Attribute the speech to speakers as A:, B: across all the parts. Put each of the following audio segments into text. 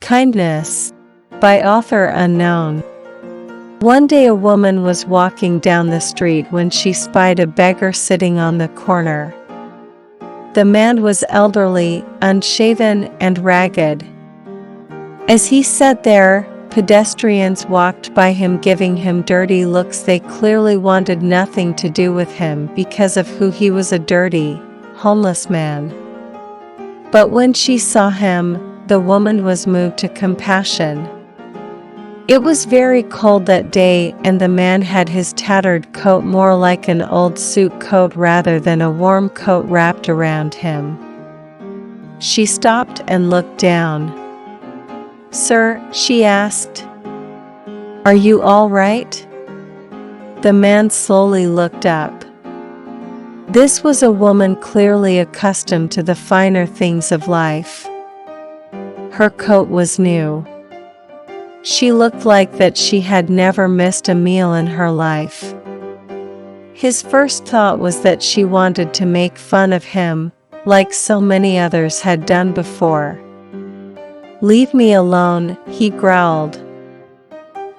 A: Kindness, by author unknown. One day a woman was walking down the street when she spied a beggar sitting on the corner. The man was elderly, unshaven, and ragged. As he sat there, pedestrians walked by him giving him dirty looks. They clearly wanted nothing to do with him because of who he was, a dirty, homeless man. But when she saw him, the woman was moved to compassion. It was very cold that day, and the man had his tattered coat more like an old suit coat rather than a warm coat wrapped around him. She stopped and looked down. "Sir," she asked, "are you all right?" The man slowly looked up. This was a woman clearly accustomed to the finer things of life. Her coat was new. She looked like that she had never missed a meal in her life. His first thought was that she wanted to make fun of him, like so many others had done before. "Leave me alone," he growled.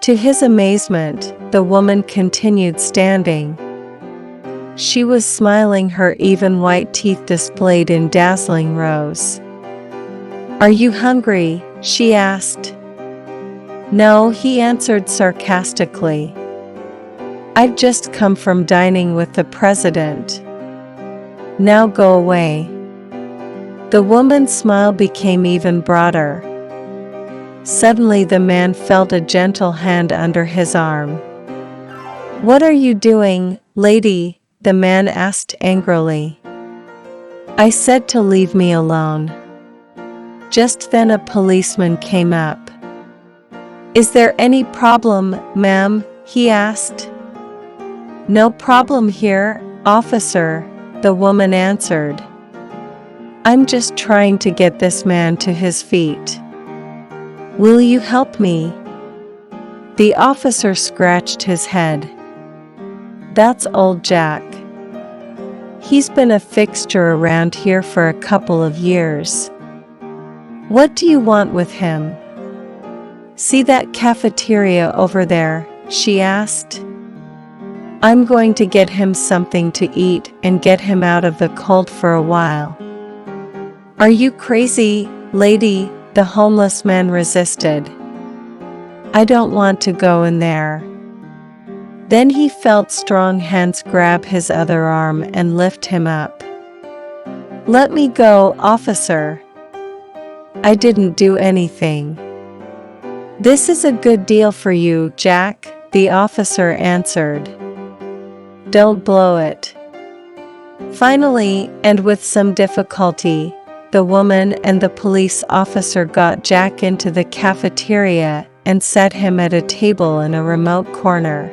A: To his amazement, the woman continued standing. She was smiling, her even white teeth displayed in dazzling rows. "Are you hungry?" she asked. "No," he answered sarcastically. "I've just come from dining with the president. Now go away." The woman's smile became even broader. Suddenly the man felt a gentle hand under his arm. "What are you doing, lady?" the man asked angrily. "I said to leave me alone." Just then a policeman came up. "Is there any problem, ma'am?" he asked. "No problem here, officer," the woman answered. "I'm just trying to get this man to his feet. Will you help me?" The officer scratched his head. "That's old Jack. He's been a fixture around here for a couple of years. What do you want with him?" "See that cafeteria over there?" she asked. "I'm going to get him something to eat and get him out of the cold for a while." "Are you crazy, lady?" the homeless man resisted. "I don't want to go in there." Then he felt strong hands grab his other arm and lift him up. "Let me go, officer. I didn't do anything." "This is a good deal for you, Jack," the officer answered. "Don't blow it." Finally, and with some difficulty, the woman and the police officer got Jack into the cafeteria and set him at a table in a remote corner.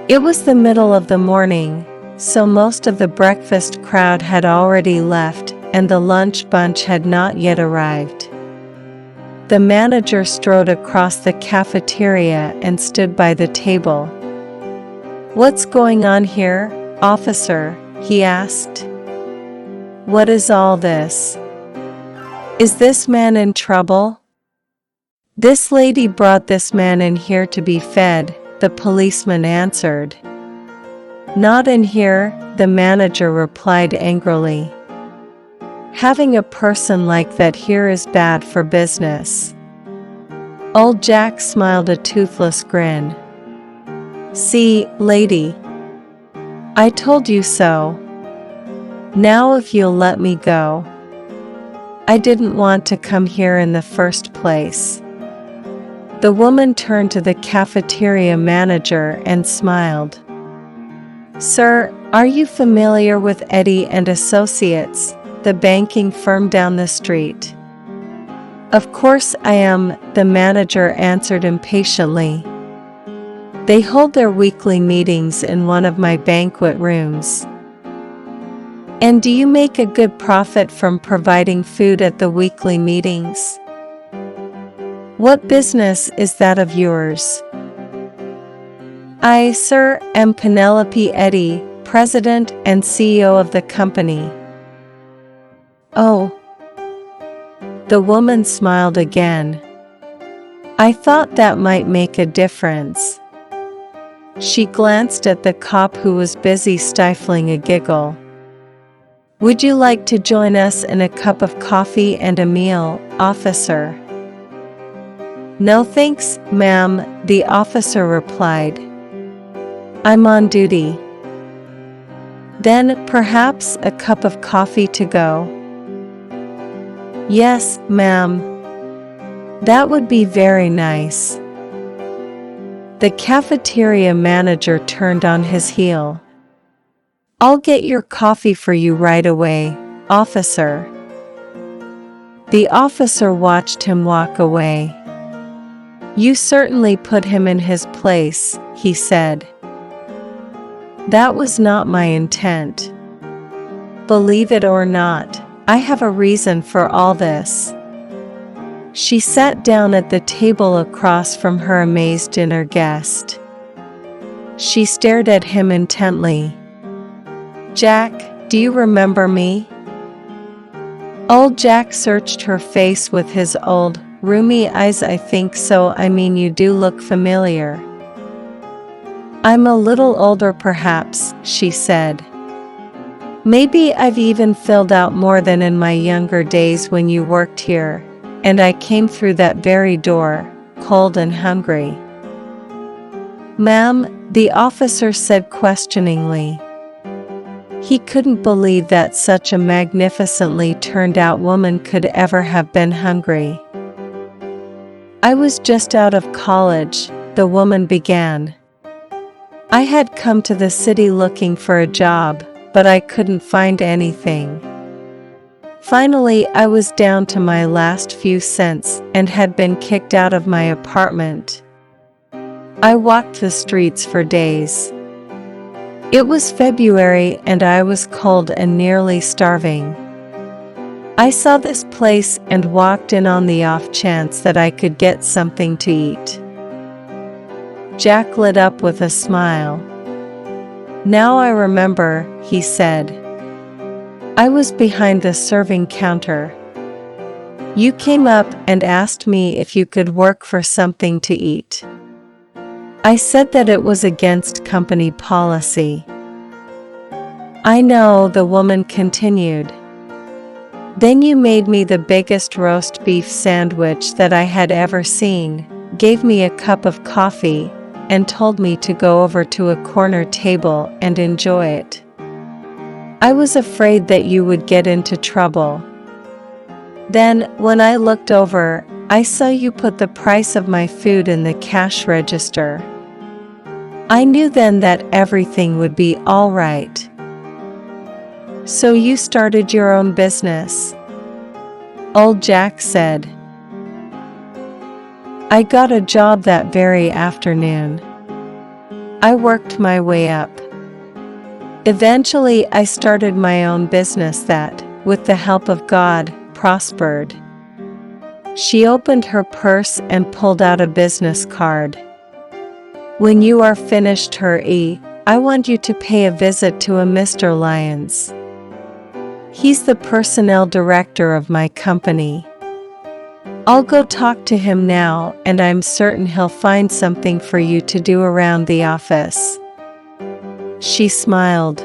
A: It was the middle of the morning, so most of the breakfast crowd had already left and the lunch bunch had not yet arrived. The manager strode across the cafeteria and stood by the table. "What's going on here, officer?" he asked. "What is all this? Is this man in trouble?" "This lady brought this man in here to be fed," the policeman answered. "Not in here," the manager replied angrily. "Having a person like that here is bad for business." Old Jack smiled a toothless grin. "See, lady, I told you so. Now if you'll let me go. I didn't want to come here in the first place." The woman turned to the cafeteria manager and smiled. "Sir, are you familiar with Eddy and Associates, the banking firm down the street?" "Of course I am," the manager answered impatiently. "They hold their weekly meetings in one of my banquet rooms." "And do you make a good profit from providing food at the weekly meetings?" "What business is that of yours?" "I, sir, am Penelope Eddy, President and CEO of the company." "Oh." The woman smiled again. I thought that might make a difference. She glanced at the cop who was busy stifling a giggle. Would you like to join us in a cup of coffee and a meal, officer? No thanks, ma'am, the officer replied. I'm on duty. Then, perhaps a cup of coffee to go? Yes, ma'am. That would be very nice. The cafeteria manager turned on his heel. I'll get your coffee for you right away, officer. The officer watched him walk away. You certainly put him in his place, he said. That was not my intent. Believe it or not, I have a reason for all this. She sat down at the table across from her amazed dinner guest. She stared at him intently. Jack, do you remember me? Old Jack searched her face with his old, rheumy eyes. I think so. I mean, you do look familiar. I'm a little older perhaps, she said. Maybe I've even filled out more than in my younger days when you worked here, and I came through that very door, cold and hungry. Ma'am, the officer said questioningly. He couldn't believe that such a magnificently turned out woman could ever have been hungry. I was just out of college, the woman began. I had come to the city looking for a job, but I couldn't find anything. Finally, I was down to my last few cents and had been kicked out of my apartment. I walked the streets for days. It was February and I was cold and nearly starving. I saw this place and walked in on the off chance that I could get something to eat. Jack lit up with a smile. Now I remember, he said. I was behind the serving counter. You came up and asked me if you could work for something to eat. I said that it was against company policy. I know, the woman continued. Then you made me the biggest roast beef sandwich that I had ever seen, gave me a cup of coffee, and told me to go over to a corner table and enjoy it. I was afraid that you would get into trouble. Then, when I looked over, I saw you put the price of my food in the cash register. I knew then that everything would be all right. So you started your own business? Old Jack said. I got a job that very afternoon. I worked my way up. Eventually, I started my own business that, with the help of God, prospered. She opened her purse and pulled out a business card. When you are finished, I want you to pay a visit to a Mr. Lyons. He's the personnel director of my company. I'll go talk to him now, and I'm certain he'll find something for you to do around the office. She smiled.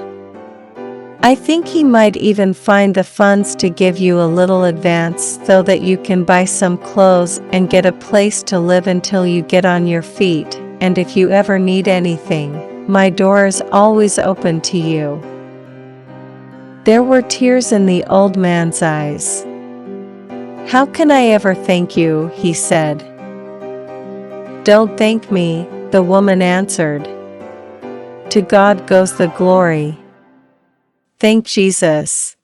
A: I think he might even find the funds to give you a little advance so that you can buy some clothes and get a place to live until you get on your feet, and if you ever need anything, my door is always open to you. There were tears in the old man's eyes. How can I ever thank you, he said. Don't thank me, the woman answered. To God goes the glory. Thank Jesus.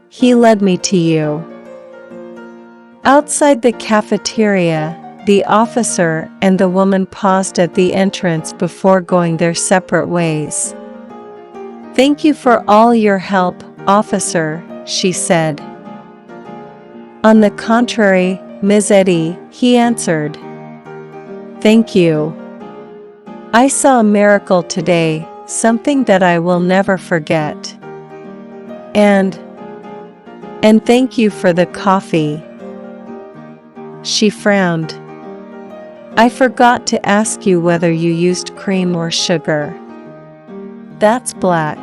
A: He led me to you. Outside the cafeteria, the officer and the woman paused at the entrance before going their separate ways. Thank you for all your help, officer, she said. On the contrary, Miss Eddy, he answered. Thank you. I saw a miracle today, something that I will never forget. And thank you for the coffee, She frowned. I forgot to ask you whether you used cream or sugar. That's black.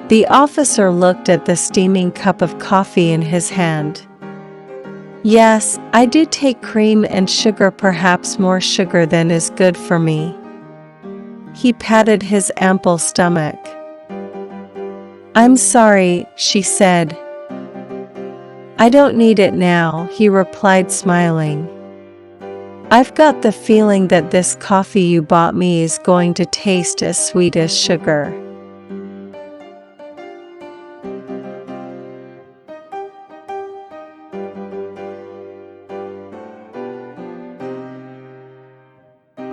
A: The officer looked at the steaming cup of coffee in his hand. Yes, I do take cream and sugar, perhaps more sugar than is good for me. He patted his ample stomach. I'm sorry, she said. I don't need it now, he replied, smiling. I've got the feeling that this coffee you bought me is going to taste as sweet as sugar.